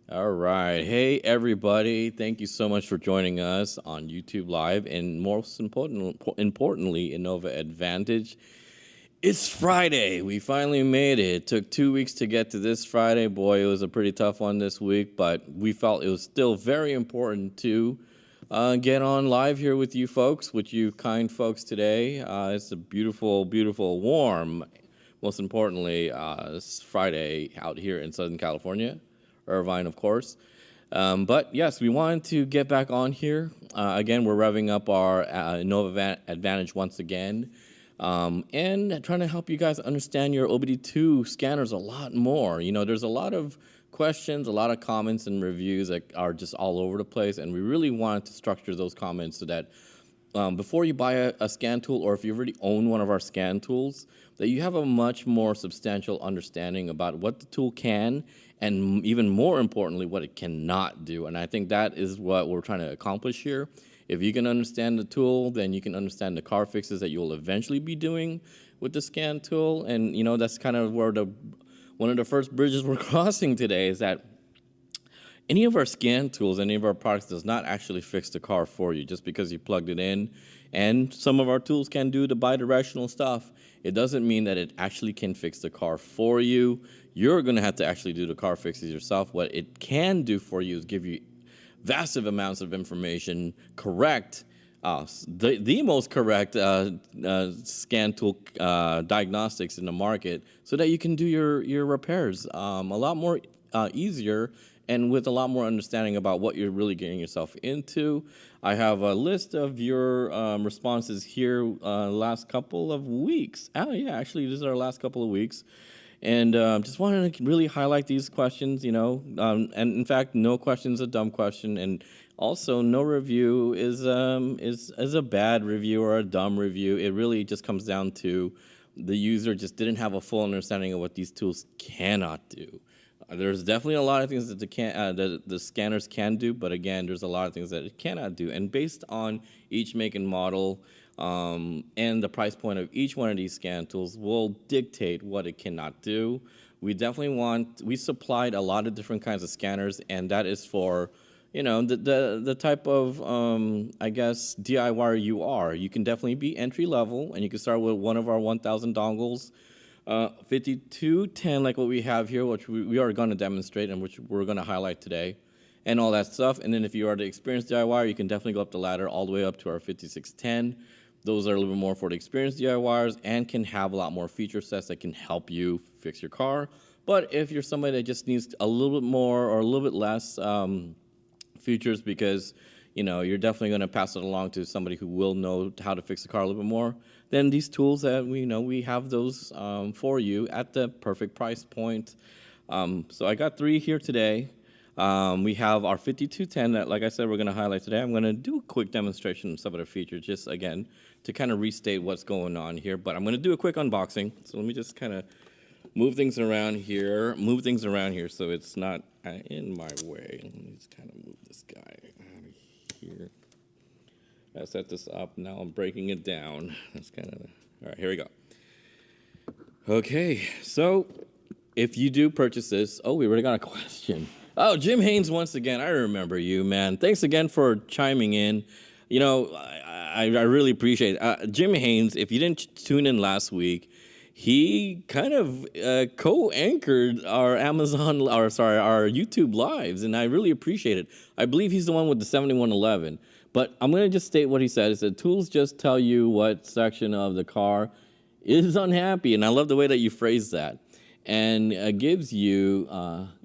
All right. Hey, everybody. Thank you so much for joining us on YouTube Live. And importantly, Innova Advantage. It's Friday. We finally made it. It took 2 weeks to get to this Friday. Boy, it was a pretty tough one this week, but we felt it was still very important to get on live here with you folks, with you kind folks today. It's a beautiful, beautiful, warm, most importantly, it's Friday out here in Southern California. Irvine, of course. But yes, we wanted to get back on here. Again, we're revving up our Innova Advantage once again, and trying to help you guys understand your OBD2 scanners a lot more. You know, there's a lot of questions, a lot of comments and reviews that are just all over the place, and we really wanted to structure those comments so that before you buy a scan tool, or if you already own one of our scan tools, that you have a much more substantial understanding about what the tool can, and even more importantly, what it cannot do. And I think that is what we're trying to accomplish here. If you can understand the tool, then you can understand the car fixes that you'll eventually be doing with the scan tool. And you know, that's kind of where one of the first bridges we're crossing today is that any of our scan tools, any of our products does not actually fix the car for you just because you plugged it in. And some of our tools can do the bidirectional stuff. It doesn't mean that it actually can fix the car for you. You're going to have to actually do the car fixes yourself. What it can do for you is give you vast amounts of information, correct, the most correct scan tool diagnostics in the market, so that you can do your repairs a lot more easier and with a lot more understanding about what you're really getting yourself into. I have a list of your responses here last couple of weeks. Oh yeah, actually this is our last couple of weeks. And just wanted to really highlight these questions, you know, and in fact, no question is a dumb question, and also no review is a bad review or a dumb review. It really just comes down to the user just didn't have a full understanding of what these tools cannot do. There's definitely a lot of things that the scanners can do, but again, there's a lot of things that it cannot do. And based on each make and model and the price point of each one of these scan tools will dictate what it cannot do. We supplied a lot of different kinds of scanners, and that is for, you know, the type of, I guess, DIY you are. You can definitely be entry level, and you can start with one of our 1,000 dongles. 5210, like what we have here, which we are going to demonstrate and which we're going to highlight today, and all that stuff. And then if you are the experienced DIYer, you can definitely go up the ladder all the way up to our 5610. Those are a little bit more for the experienced DIYers and can have a lot more feature sets that can help you fix your car. But if you're somebody that just needs a little bit more or a little bit less features, because you know you're definitely going to pass it along to somebody who will know how to fix the car a little bit more, then these tools that we have those for you at the perfect price point. So I got 3 here today. We have our 5210 that, like I said, we're going to highlight today. I'm going to do a quick demonstration of some of the features, just again to kind of restate what's going on here. But I'm going to do a quick unboxing. So let me just kind of move things around here, so it's not in my way. Let me just kind of move this guy out of here. I set this up. Now I'm breaking it down. That's kind of all right. Here we go. Okay, so if you do purchase this, oh, we already got a question. Oh, Jim Haynes once again. I remember you, man. Thanks again for chiming in. You know, I really appreciate it. Jim Haynes, if you didn't tune in last week, he kind of co-anchored our our YouTube lives, and I really appreciate it. I believe he's the one with the 7111. But I'm going to just state what he said. He said, tools just tell you what section of the car is unhappy. And I love the way that you phrase that. And gives you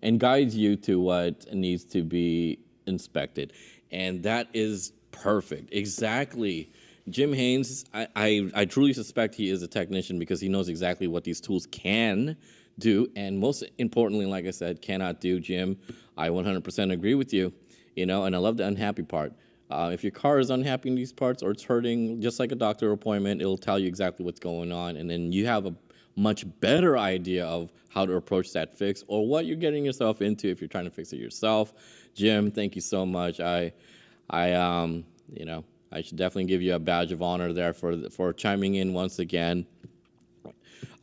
and guides you to what needs to be inspected. And that is perfect. Exactly. Jim Haynes, I truly suspect he is a technician because he knows exactly what these tools can do. And most importantly, like I said, cannot do. Jim, I 100% agree with you. You know, and I love the unhappy part. If your car is unhappy in these parts or it's hurting, just like a doctor appointment, it'll tell you exactly what's going on. And then you have a much better idea of how to approach that fix or what you're getting yourself into if you're trying to fix it yourself. Jim, thank you so much. You know, I should definitely give you a badge of honor there for chiming in once again.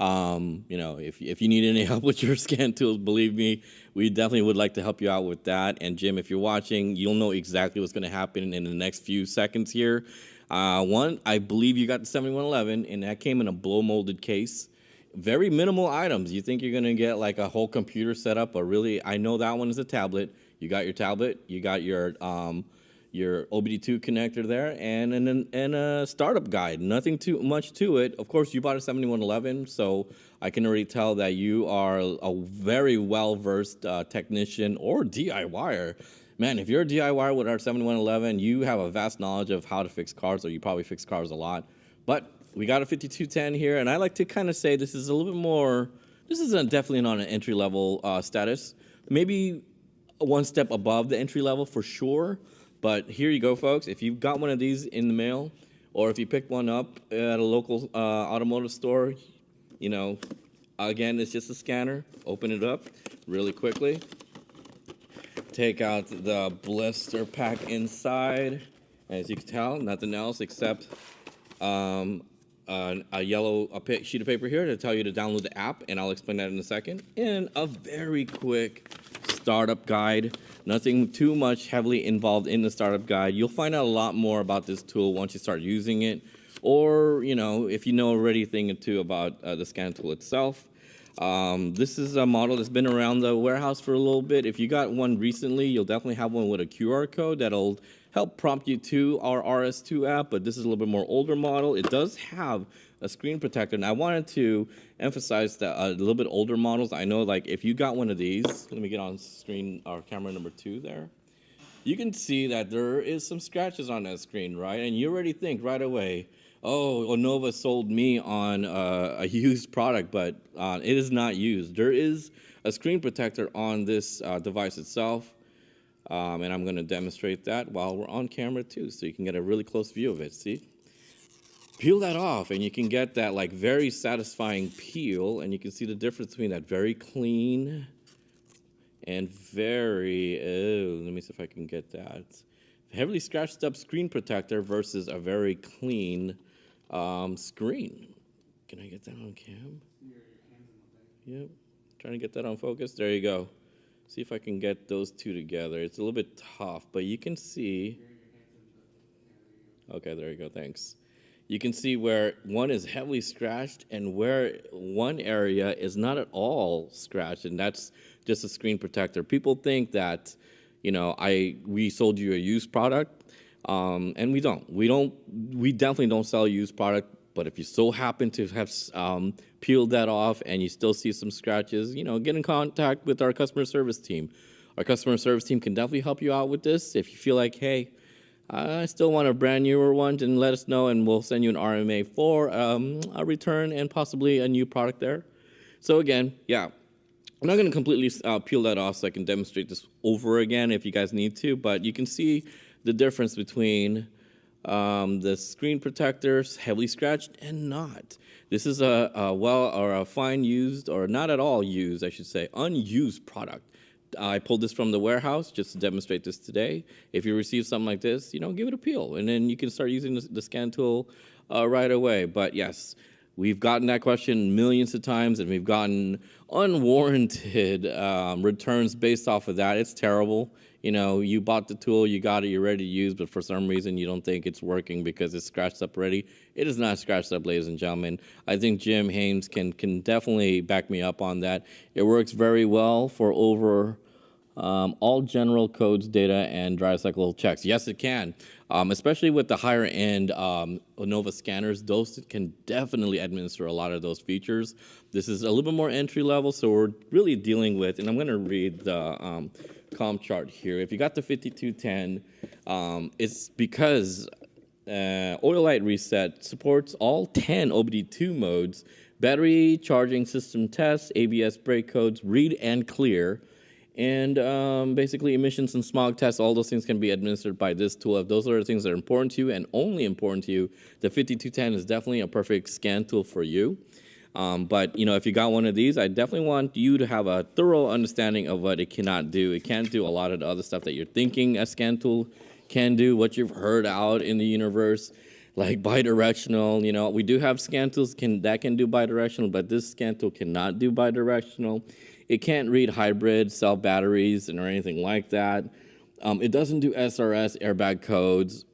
If you need any help with your scan tools, believe me, we definitely would like to help you out with that. And Jim, if you're watching, you'll know exactly what's going to happen in the next few seconds here. One, I believe you got the 7111, and that came in a blow molded case. Very minimal items. You think you're going to get like a whole computer setup, but really, I know that one is a tablet. You got your tablet, you got your OBD2 connector there, and a startup guide. Nothing too much to it. Of course, you bought a 7111, so I can already tell that you are a very well-versed technician or DIYer. Man, if you're a DIYer with our 7111, you have a vast knowledge of how to fix cars, or you probably fix cars a lot. But we got a 5210 here, and I like to kind of say this is a little bit more, this is definitely not an entry-level status. Maybe one step above the entry level for sure. But here you go, folks. If you've got one of these in the mail, or if you picked one up at a local automotive store, again, it's just a scanner. Open it up really quickly. Take out the blister pack inside. As you can tell, nothing else except a yellow sheet of paper here to tell you to download the app, and I'll explain that in a second. And a very quick startup guide. Nothing too much heavily involved in the startup guide. You'll find out a lot more about this tool once you start using it, or if you know already a thing or two about the scan tool itself. This is a model that's been around the warehouse for a little bit. If you got one recently, you'll definitely have one with a QR code that'll help prompt you to our RS2 app, but this is a little bit more older model. It does have a screen protector, and I wanted to emphasize that a little bit older models. I know, like, if you got one of these, let me get on screen our camera number 2 there. You can see that there is some scratches on that screen, right? And you already think right away, oh, Innova sold me on a used product, but it is not used. There is a screen protector on this device itself, and I'm going to demonstrate that while we're on camera too, so you can get a really close view of it. See? Peel that off, and you can get that like very satisfying peel, and you can see the difference between that very clean and very, let me see if I can get that, heavily scratched up screen protector versus a very clean screen. Can I get that on cam? Yep, trying to get that on focus. There you go. See if I can get those two together. It's a little bit tough, but you can see. Okay, there you go, thanks. You can see where one is heavily scratched and where one area is not at all scratched, and that's just a screen protector. People think that, we sold you a used product, and we don't. We definitely don't sell a used product, but if you so happen to have peeled that off and you still see some scratches, get in contact with our customer service team. Our customer service team can definitely help you out with this. If you feel like, hey, I still want a brand newer one, then let us know, and we'll send you an RMA for a return and possibly a new product there. So again, yeah, I'm not going to completely peel that off so I can demonstrate this over again if you guys need to, but you can see the difference between the screen protectors, heavily scratched and not. This is a fine used, or not at all used, I should say, unused product. I pulled this from the warehouse just to demonstrate this today. If you receive something like this, give it a peel, and then you can start using the scan tool right away. But yes, we've gotten that question millions of times, and we've gotten unwarranted returns based off of that. It's terrible. You bought the tool, you got it, you're ready to use, but for some reason you don't think it's working because it's scratched up already. It is not scratched up, ladies and gentlemen. I think Jim Haynes can definitely back me up on that. It works very well for over all general codes, data, and drive cycle checks. Yes, it can, especially with the higher end Innova scanners. Those can definitely administer a lot of those features. This is a little bit more entry level, so we're really dealing with, and I'm going to read the COM chart here. If you got the 5210, it's because Oil Light Reset supports all 10 OBD2 modes, battery charging system tests, ABS brake codes, read and clear, and basically emissions and smog tests. All those things can be administered by this tool. If those are the things that are important to you and only important to you, the 5210 is definitely a perfect scan tool for you. But if you got one of these, I definitely want you to have a thorough understanding of what it cannot do. It can't do a lot of the other stuff that you're thinking a scan tool can do, what you've heard out in the universe. like bidirectional. We do have scan tools that can do bidirectional, but this scan tool cannot do bidirectional. It can't read hybrid cell batteries or anything like that. It doesn't do SRS airbag codes.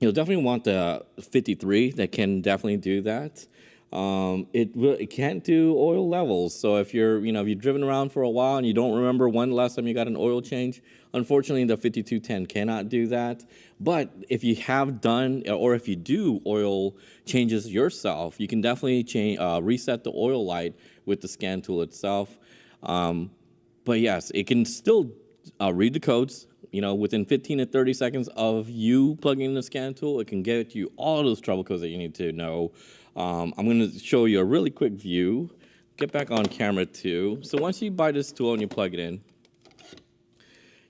You'll definitely want the 53 that can definitely do that. It can't do oil levels. So if you've driven around for a while and you don't remember when the last time you got an oil change, unfortunately the 5210 cannot do that. But if you have done, or if you do oil changes yourself, you can definitely reset the oil light with the scan tool itself. But yes, it can still read the codes. Within 15 to 30 seconds of you plugging in the scan tool, it can get you all those trouble codes that you need to know. I'm going to show you a really quick view. Get back on camera too. So once you buy this tool and you plug it in,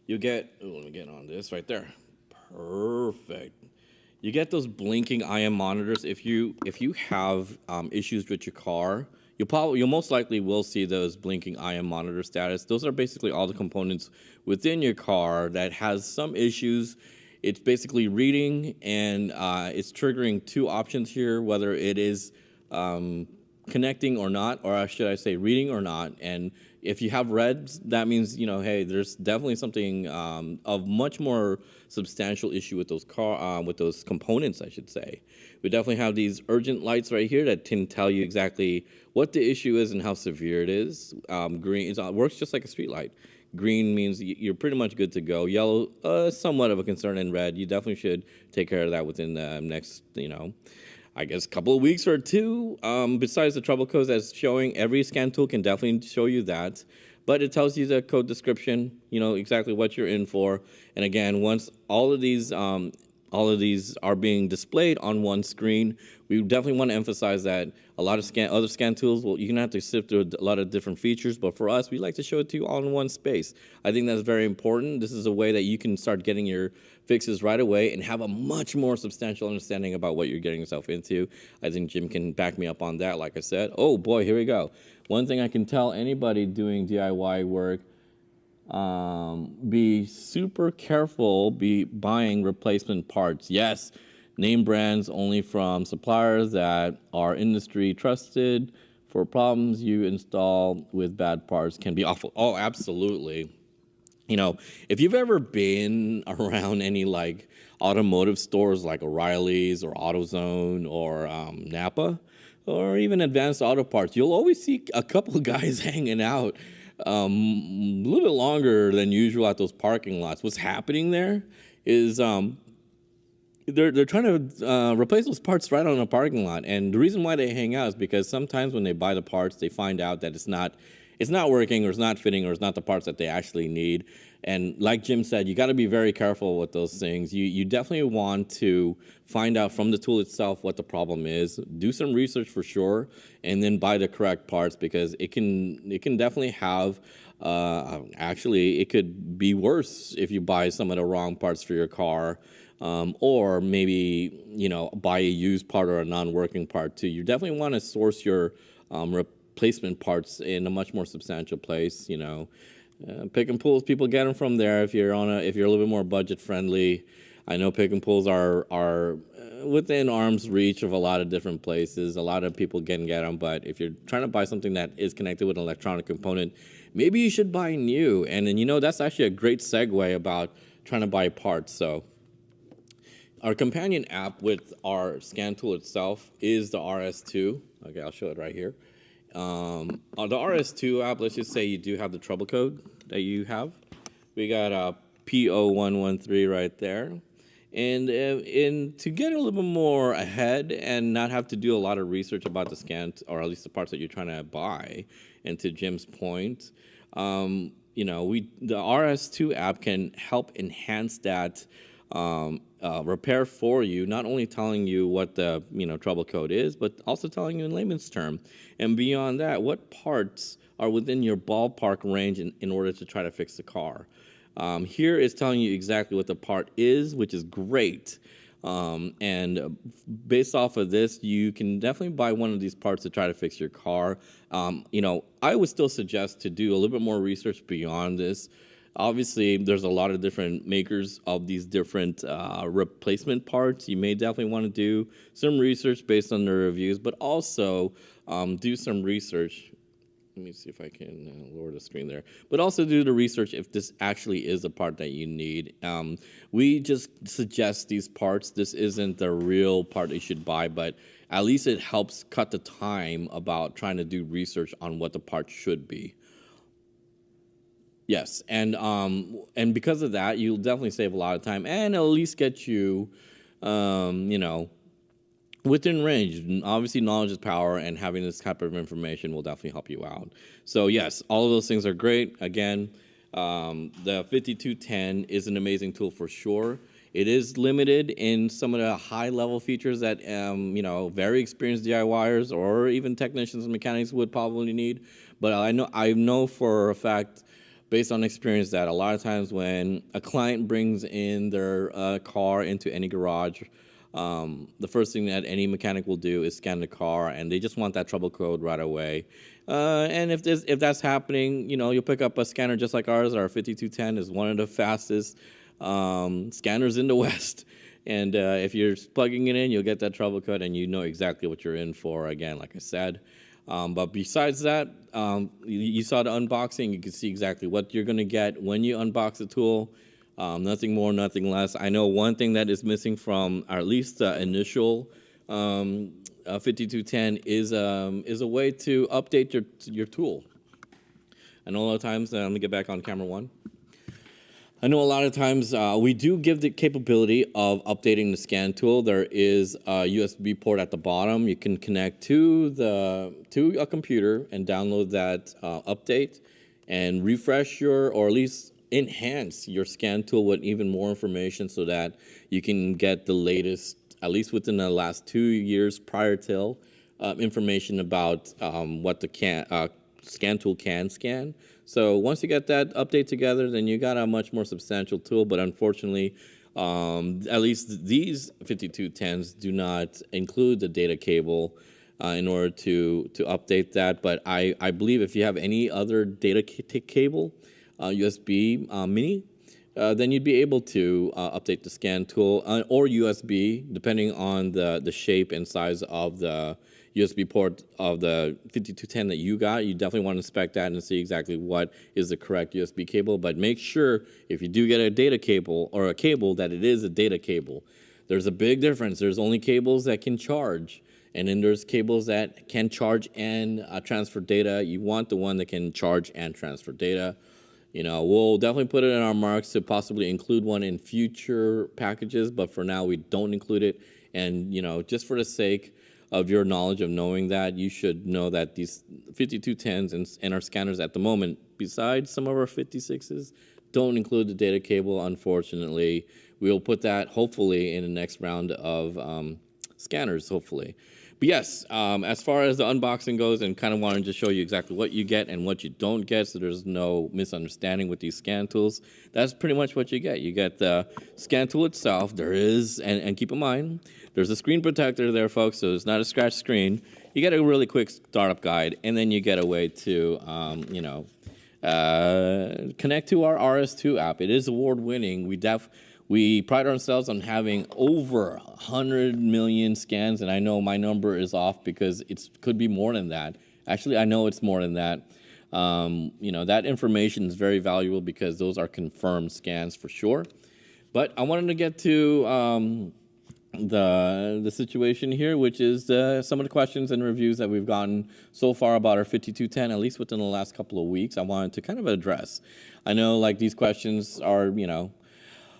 you get, let me get on this right there. Perfect. You get those blinking IM monitors. If you have issues with your car, you'll most likely will see those blinking IM monitor status. Those are basically all the components within your car that has some issues. It's basically reading, and it's triggering two options here, whether it is connecting or not, or should I say reading or not. And if you have reds, that means, hey, there's definitely something of much more substantial issue with those components, I should say. We definitely have these urgent lights right here that can tell you exactly what the issue is and how severe it is. Green works just like a street light. Green means you're pretty much good to go. Yellow, somewhat of a concern, and red, you definitely should take care of that within the next, I guess, couple of weeks or two. Besides the trouble codes that's showing, every scan tool can definitely show you that. But it tells you the code description, exactly what you're in for. And again, once all of these are being displayed on one screen, we definitely want to emphasize that a lot of other scan tools, well, you're going to have to sift through a lot of different features, but for us, we like to show it to you all in one space. I think that's very important. This is a way that you can start getting your fixes right away and have a much more substantial understanding about what you're getting yourself into. I think Jim can back me up on that, like I said. Oh boy, here we go. One thing I can tell anybody doing DIY work, be super careful, be buying replacement parts. Yes, name brands only from suppliers that are industry trusted. For problems you install with bad parts can be awful. Oh, absolutely. If you've ever been around any like automotive stores like O'Reilly's or AutoZone or Napa or even Advanced Auto Parts, you'll always see a couple of guys hanging out a little bit longer than usual at those parking lots. What's happening there is they're trying to replace those parts right on a parking lot, and the reason why they hang out is because sometimes when they buy the parts, they find out that it's not working, or it's not fitting, or it's not the parts that they actually need. And like Jim said, you got to be very careful with those things. You definitely want to find out from the tool itself what the problem is. Do some research for sure, and then buy the correct parts, because it can definitely have. Actually, it could be worse if you buy some of the wrong parts for your car. Or maybe buy a used part or a non-working part too. You definitely want to source your replacement parts in a much more substantial place. Pick and pulls, people get them from there. If you're a little bit more budget friendly, I know pick and pulls are within arm's reach of a lot of different places. A lot of people can get them, but if you're trying to buy something that is connected with an electronic component, maybe you should buy new. And then that's actually a great segue about trying to buy parts. So our companion app with our scan tool itself is the RS2. Okay, I'll show it right here. On the RS2 app, let's just say you do have the trouble code that you have. We got a P0113 right there. And to get a little bit more ahead and not have to do a lot of research about the scan, or at least the parts that you're trying to buy, and to Jim's point, the RS2 app can help enhance that repair for you, not only telling you what the trouble code is, but also telling you in layman's term. And beyond that, what parts are within your ballpark range in order to try to fix the car. Here is telling you exactly what the part is, which is great. And based off of this, you can definitely buy one of these parts to try to fix your car. I would still suggest to do a little bit more research beyond this. Obviously, there's a lot of different makers of these different replacement parts. You may definitely want to do some research based on the reviews, but also do some research. Let me see if I can lower the screen there. But also do the research if this actually is a part that you need. We just suggest these parts. This isn't the real part you should buy, but at least it helps cut the time about trying to do research on what the part should be. Yes, and because of that, you'll definitely save a lot of time and at least get you, you know, within range. And obviously, knowledge is power, and having this type of information will definitely help you out. So yes, all of those things are great. Again, the 5210 is an amazing tool for sure. It is limited in some of the high-level features that you know, very experienced DIYers or even technicians and mechanics would probably need. But I know for a fact, based on experience, that a lot of times when a client brings in their car into any garage, the first thing that any mechanic will do is scan the car, and they just want that trouble code right away. And if that's happening, you know, you'll pick up a scanner just like ours. Our 5210 is one of the fastest scanners in the West. And if you're plugging it in, you'll get that trouble code, and you know exactly what you're in for. Again, like I said. But besides that, you saw the unboxing. You can see exactly what you're going to get when you unbox the tool. Nothing more, nothing less. I know one thing that is missing from at least the initial 5210 is a way to update your tool. I know a lot of times, let me get back on camera one. I know a lot of times we do give the capability of updating the scan tool. There is a USB port at the bottom. You can connect to a computer and download that update and refresh or at least enhance your scan tool with even more information so that you can get the latest, at least within the last 2 years prior till, information about what the scan tool can scan. So once you get that update together, then you got a much more substantial tool. But unfortunately, at least these 5210s do not include the data cable in order to update that. But I believe if you have any other data cable, USB mini, then you'd be able to update the scan tool or USB, depending on the shape and size of the USB port of the 5210 that you got. You definitely want to inspect that and see exactly what is the correct USB cable. But make sure if you do get a data cable or a cable that it is a data cable. There's a big difference. There's only cables that can charge, and then there's cables that can charge and transfer data. You want the one that can charge and transfer data. You know, we'll definitely put it in our marks to possibly include one in future packages, but for now we don't include it. And, you know, just for the sake of your knowledge of knowing that, you should know that these 5210s and our scanners at the moment, besides some of our 56s, don't include the data cable, unfortunately. We'll put that hopefully in the next round of scanners, hopefully. But yes, as far as the unboxing goes, and kind of wanted to show you exactly what you get and what you don't get, so there's no misunderstanding with these scan tools. That's pretty much what you get. You get the scan tool itself. There is, and keep in mind, there's a screen protector there, folks, so it's not a scratch screen. You get a really quick startup guide, and then you get a way to, you know, connect to our RS2 app. It is award-winning. We pride ourselves on having over 100 million scans, and I know my number is off because it could be more than that. Actually, I know it's more than that. You know, that information is very valuable because those are confirmed scans for sure. But I wanted to get to the situation here, which is some of the questions and reviews that we've gotten so far about our 5210, at least within the last couple of weeks. I wanted to kind of address. I know, like, these questions are, you know,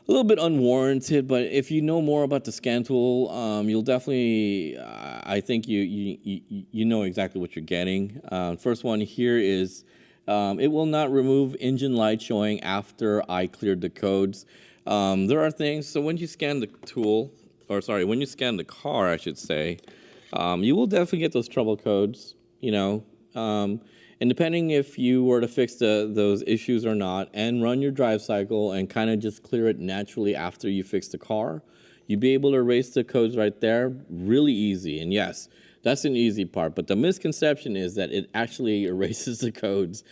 a little bit unwarranted, but if you know more about the scan tool, you'll definitely, I think you know exactly what you're getting. First one here is, it will not remove engine light showing after I cleared the codes. There are things, so when you scan the tool, or sorry, when you scan the car, I should say, you will definitely get those trouble codes, you know. And depending if you were to fix those issues or not and run your drive cycle and kind of just clear it naturally after you fix the car, you'd be able to erase the codes right there really easy. And yes, that's an easy part. But the misconception is that it actually erases the codes.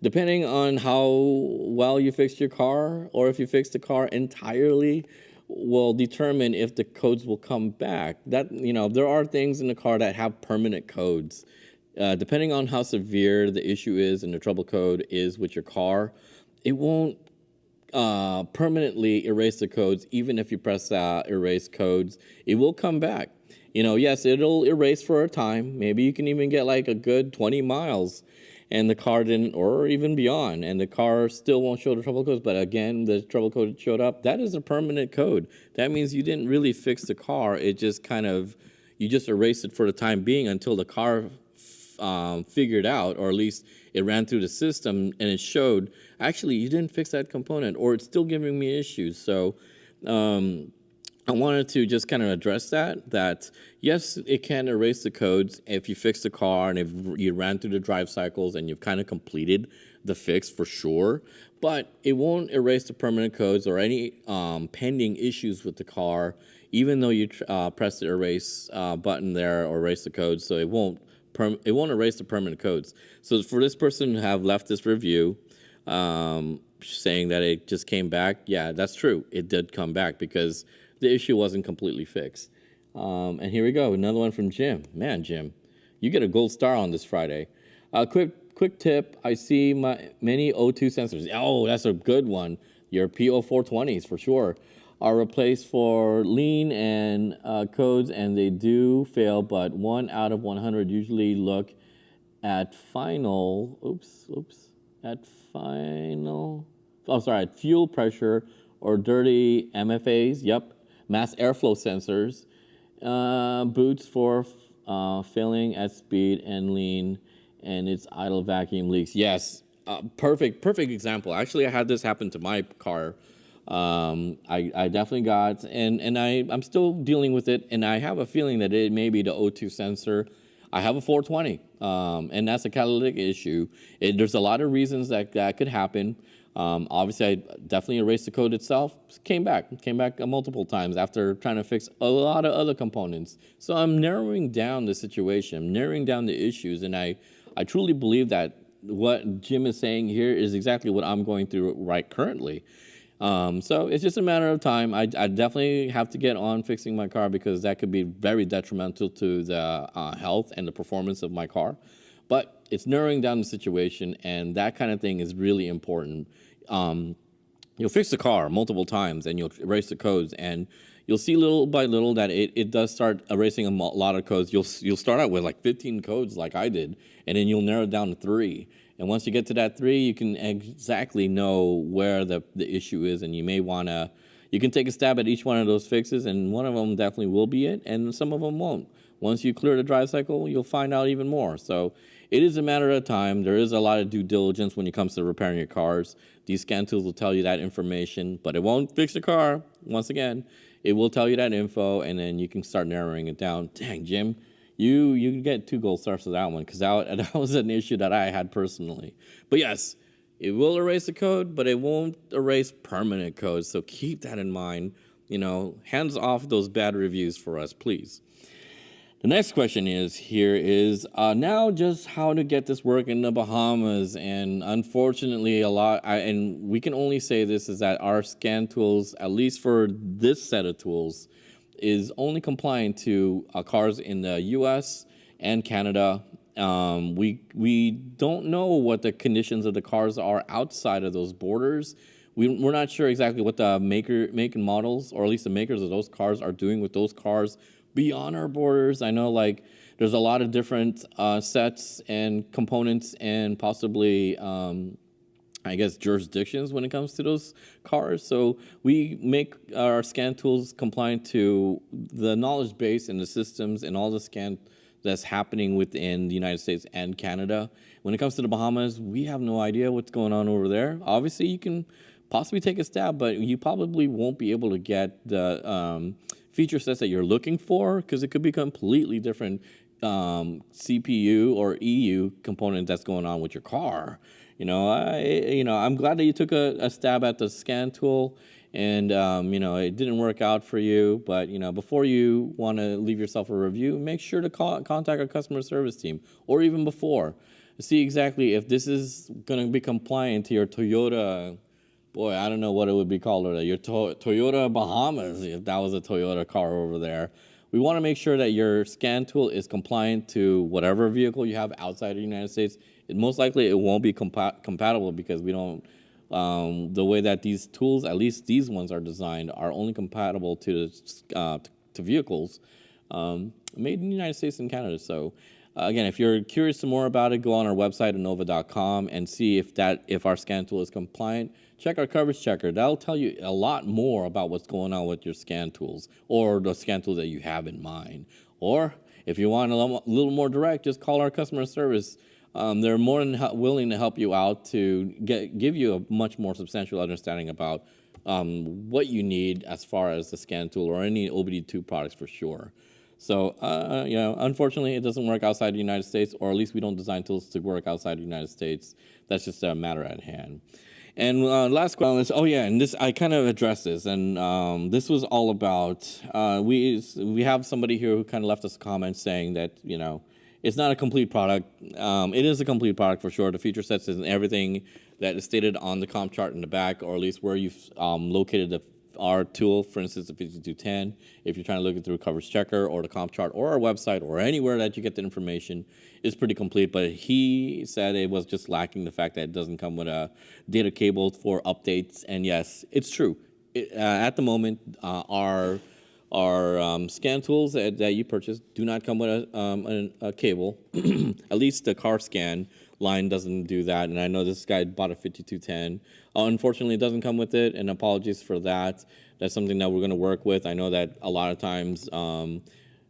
depending on how well you fixed your car, or if you fixed the car entirely, will determine if the codes will come back. That, there are things in the car that have permanent codes. Depending on how severe the issue is and the trouble code is with your car, it won't permanently erase the codes. Even if you press erase codes, it will come back. Yes, it'll erase for a time. Maybe you can even get like a good 20 miles and the car didn't, or even beyond, and the car still won't show the trouble codes. But again, the trouble code showed up. That is a permanent code. That means you didn't really fix the car. It just you just erased it for the time being until the car figured out, or at least it ran through the system and it showed, actually, you didn't fix that component, or it's still giving me issues. So I wanted to just kind of address that yes, it can erase the codes if you fix the car and if you ran through the drive cycles and you've kind of completed the fix for sure, but it won't erase the permanent codes or any pending issues with the car, even though you press the erase button there or erase the codes. So it won't erase the permanent codes. So for this person to have left this review saying that it just came back, yeah, that's true. It did come back because the issue wasn't completely fixed. And here we go, another one from Jim. Man, Jim, you get a gold star on this Friday. Quick tip, I see many O2 sensors. Oh, that's a good one. Your P0420s for sure are replaced for lean and codes, and they do fail, but 1 out of 100 usually look at at fuel pressure or dirty MFAs. Yep, mass airflow sensors, boots for failing at speed and lean, and its idle vacuum leaks. Yes, perfect example. Actually, I had this happen to my car. I definitely got, and I'm still dealing with it, and I have a feeling that it may be the O2 sensor. I have a 420, and that's a catalytic issue. There's a lot of reasons that could happen. Obviously, I definitely erased the code itself. Came back multiple times after trying to fix a lot of other components. So I'm narrowing down the situation, I'm narrowing down the issues, and I truly believe that what Jim is saying here is exactly what I'm going through right currently. So it's just a matter of time. I definitely have to get on fixing my car because that could be very detrimental to the health and the performance of my car. But it's narrowing down the situation, and that kind of thing is really important. You'll fix the car multiple times, and you'll erase the codes, and you'll see little by little that it does start erasing a lot of codes. You'll start out with like 15 codes like I did, and then you'll narrow it down to 3. And once you get to that 3, you can exactly know where the issue is, and you can take a stab at each one of those fixes, and one of them definitely will be it, and some of them won't. Once you clear the drive cycle, you'll find out even more. So it is a matter of time. There is a lot of due diligence when it comes to repairing your cars. These scan tools will tell you that information, but it won't fix the car. Once again, it will tell you that info, and then you can start narrowing it down. Dang, Jim, you get 2 gold stars for that one, because that was an issue that I had personally. But yes, it will erase the code, but it won't erase permanent codes. So keep that in mind. Hands off those bad reviews for us, please. The next question is now just how to get this work in the Bahamas. And unfortunately, and we can only say this, is that our scan tools, at least for this set of tools, is only compliant to cars in the U.S. and Canada. We don't know what the conditions of the cars are outside of those borders. We're not sure exactly what the make and models, or at least the makers of those cars, are doing with those cars beyond our borders. I know there's a lot of different sets and components and possibly jurisdictions when it comes to those cars. So we make our scan tools compliant to the knowledge base and the systems and all the scan that's happening within the United States and Canada. When it comes to the Bahamas, we have no idea what's going on over there. Obviously, you can possibly take a stab, but you probably won't be able to get the feature sets that you're looking for, because it could be completely different CPU or EU component that's going on with your car. I'm glad that you took a stab at the scan tool, and it didn't work out for you. But before you want to leave yourself a review, make sure to contact our customer service team, or even before. see exactly if this is going to be compliant to your Toyota. Boy, I don't know what it would be called, or your Toyota Bahamas, if that was a Toyota car over there. We want to make sure that your scan tool is compliant to whatever vehicle you have outside the United States. Most likely it won't be compatible because we don't, the way that these tools, at least these ones are designed, are only compatible to vehicles made in the United States and Canada. So again, if you're curious more about it, go on our website, Innova.com, and see if our scan tool is compliant. Check our coverage checker. That'll tell you a lot more about what's going on with your scan tools or the scan tools that you have in mind. Or if you want a little more direct, just call our customer service. They're more than willing to help you out to give you a much more substantial understanding about what you need as far as the scan tool or any OBD2 products for sure. So, unfortunately, it doesn't work outside the United States, or at least we don't design tools to work outside the United States. That's just a matter at hand. And last question is, and this, I kind of addressed this, and this was all about, we have somebody here who kind of left us a comment saying that, it's not a complete product. It is a complete product for sure. The feature sets and everything that is stated on the comp chart in the back, or at least where you've located our tool, for instance, the 5210, if you're trying to look it through a coverage checker or the comp chart or our website or anywhere that you get the information, is pretty complete. But he said it was just lacking the fact that it doesn't come with a data cable for updates. And yes, it's true. At the moment, our scan tools that you purchase do not come with a cable. At least the car scan line doesn't do that. And I know this guy bought a 5210. Unfortunately, it doesn't come with it, and apologies for that. That's something that we're going to work with. I know that a lot of times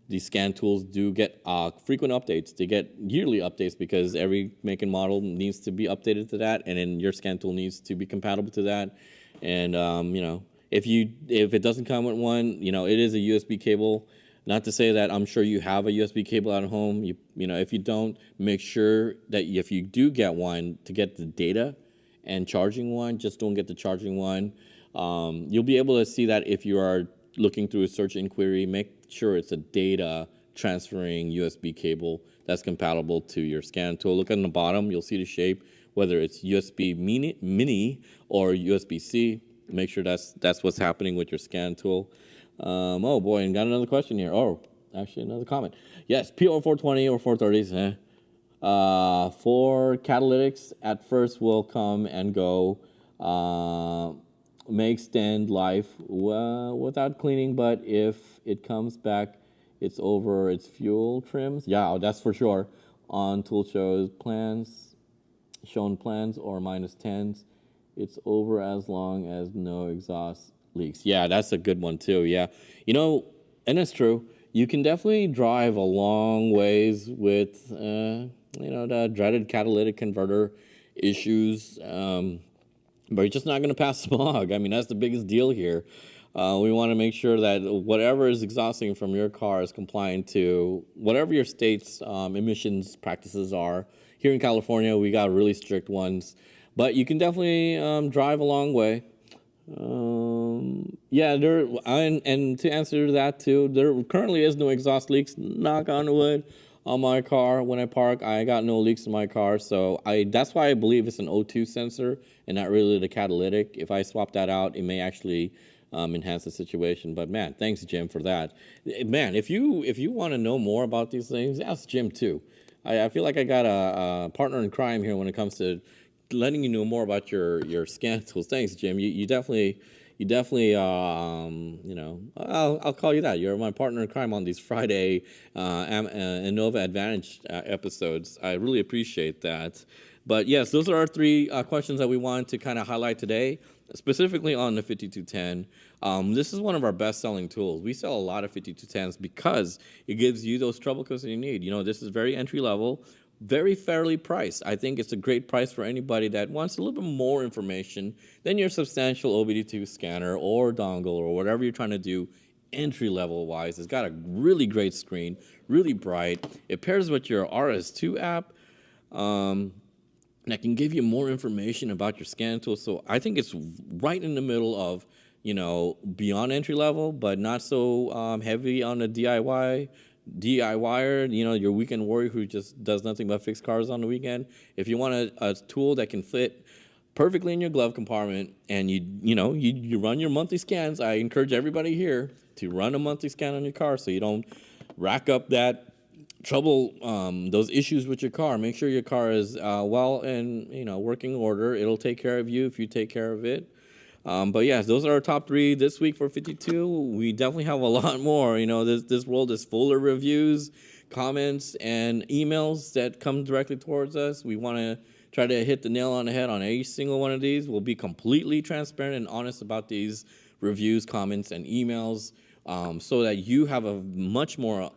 these scan tools do get frequent updates. They get yearly updates because every make and model needs to be updated to that, and then your scan tool needs to be compatible to that. And if it doesn't come with one, it is a USB cable. Not to say that I'm sure you have a USB cable at home. If you don't, make sure that if you do get one, to get the data and charging one, just don't get the charging one. You'll be able to see that if you are looking through a search inquiry. Make sure it's a data transferring USB cable that's compatible to your scan tool. Look on the bottom, you'll see the shape, whether it's USB mini or USB-C. Make sure that's what's happening with your scan tool. Oh boy, and got another question here. Oh, actually another comment. Yes, PO420 or 430s. For catalytics, at first will come and go, may extend life without cleaning, but if it comes back, it's over its fuel trims. Yeah, that's for sure. On tool shown plans or -10s, it's over as long as no exhaust leaks. Yeah, that's a good one too. Yeah, and it's true. You can definitely drive a long ways with the dreaded catalytic converter issues, but you're just not going to pass smog. I mean, that's the biggest deal here. We want to make sure that whatever is exhausting from your car is compliant to whatever your state's emissions practices are. Here in California, we got really strict ones, but you can definitely drive a long way. And to answer that too, there currently is no exhaust leaks, knock on wood, on my car. When I park, I got no leaks in my car, so that's why I believe it's an O2 sensor and not really the catalytic. If I swap that out, it may actually enhance the situation. But man, thanks Jim for that. Man, if you want to know more about these things, ask Jim too. I feel like I got a partner in crime here when it comes to letting you know more about your scan tools. Thanks, Jim. You definitely, I'll call you that. You're my partner in crime on these Friday Innova Advantage episodes. I really appreciate that. But yes, those are our three questions that we wanted to kind of highlight today, specifically on the 5210. This is one of our best-selling tools. We sell a lot of 5210s because it gives you those trouble codes that you need. This is very entry-level, very fairly priced. I think it's a great price for anybody that wants a little bit more information than your substantial OBD2 scanner or dongle or whatever you're trying to do entry-level wise. It's got a really great screen, really bright. It pairs with your RS2 app. That can give you more information about your scan tool. So I think it's right in the middle of, beyond entry level, but not so heavy on the DIY, DIYer, your weekend warrior who just does nothing but fix cars on the weekend. If you want a tool that can fit perfectly in your glove compartment, and you run your monthly scans, I encourage everybody here to run a monthly scan on your car so you don't rack up that trouble, those issues with your car. Make sure your car is well and working order. It'll take care of you if you take care of it. But yes, those are our top 3 this week for 52. We definitely have a lot more. This world is full of reviews, comments, and emails that come directly towards us. We want to try to hit the nail on the head on every single one of these. We'll be completely transparent and honest about these reviews, comments, and emails, so that you have a much more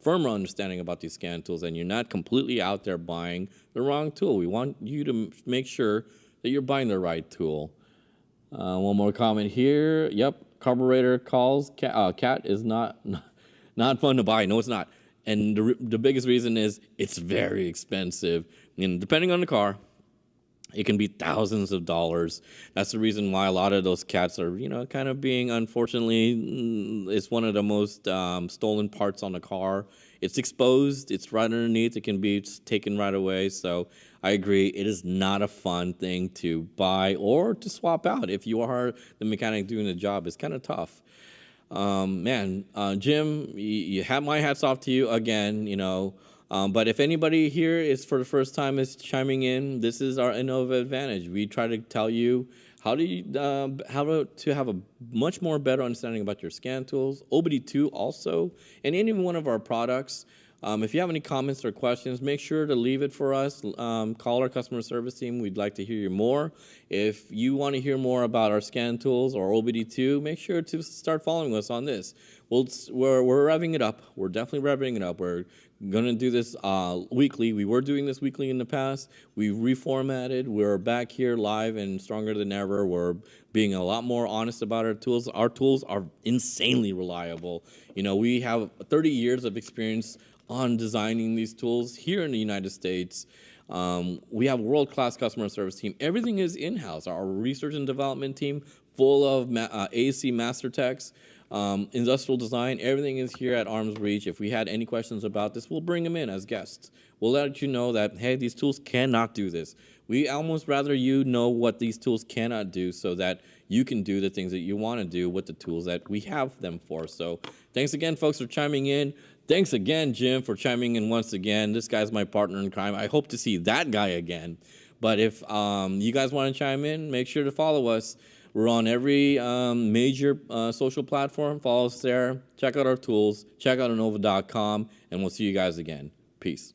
firmer understanding about these scan tools and you're not completely out there buying the wrong tool. We want you to make sure that you're buying the right tool. One more comment here. Yep, carburetor calls. Cat is not fun to buy. No, it's not. And the biggest reason is it's very expensive. And depending on the car, it can be thousands of dollars. That's the reason why a lot of those cats are, kind of being, unfortunately, it's one of the most stolen parts on the car. It's exposed. It's right underneath. It can be taken right away. So I agree. It is not a fun thing to buy or to swap out. If you are the mechanic doing the job, it's kind of tough. Jim, you have my hats off to you again, but if anybody here is for the first time is chiming in, this is our Innova advantage. We try to tell you how to have a much more better understanding about your scan tools, OBD2 also, and any one of our products. If you have any comments or questions, make sure to leave it for us. Call our customer service team. We'd like to hear you more. If you want to hear more about our scan tools or OBD2, make sure to start following us on this. We're revving it up. We're definitely revving it up. We're going to do this weekly. We were doing this weekly in the past. We reformatted. We're back here live and stronger than ever. We're being a lot more honest about our tools. Our tools are insanely reliable. We have 30 years of experience on designing these tools here in the United States. We have a world-class customer service team. Everything is in-house. Our research and development team, full of AAC Master Techs, industrial design, everything is here at arm's reach. If we had any questions about this, we'll bring them in as guests. We'll let you know that, hey, these tools cannot do this. We almost rather you know what these tools cannot do so that you can do the things that you want to do with the tools that we have them for. So thanks again, folks, for chiming in. Thanks again, Jim, for chiming in once again. This guy's my partner in crime. I hope to see that guy again. But if you guys want to chime in, make sure to follow us. We're on every major social platform. Follow us there. Check out our tools. Check out Innova.com. And we'll see you guys again. Peace.